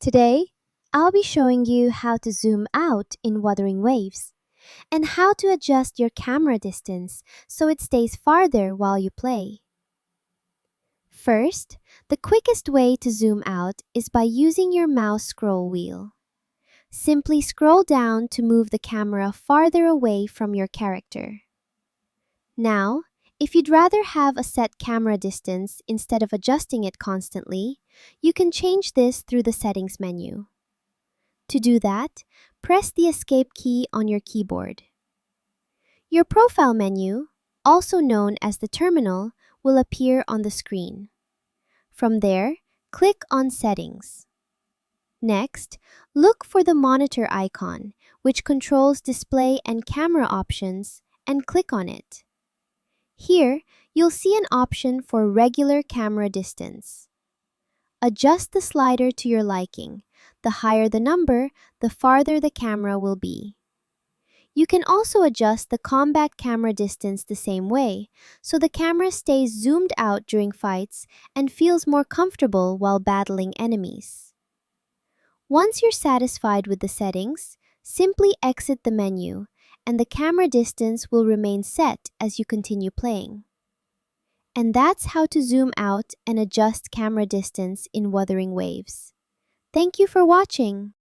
Today, I'll be showing you how to zoom out in Wuthering Waves and how to adjust your camera distance so it stays farther while you play. First, the quickest way to zoom out is by using your mouse scroll wheel. Simply scroll down to move the camera farther away from your character. Now, if you'd rather have a set camera distance instead of adjusting it constantly, you can change this through the settings menu. To do that, press the Escape key on your keyboard. Your profile menu, also known as the terminal, will appear on the screen. From there, click on Settings. Next, look for the monitor icon, which controls display and camera options, and click on it. Here, you'll see an option for regular camera distance. Adjust the slider to your liking. The higher the number, the farther the camera will be. You can also adjust the combat camera distance the same way, so the camera stays zoomed out during fights and feels more comfortable while battling enemies. Once you're satisfied with the settings, simply exit the menu, and the camera distance will remain set as you continue playing. And that's how to zoom out and adjust camera distance in Wuthering Waves. Thank you for watching.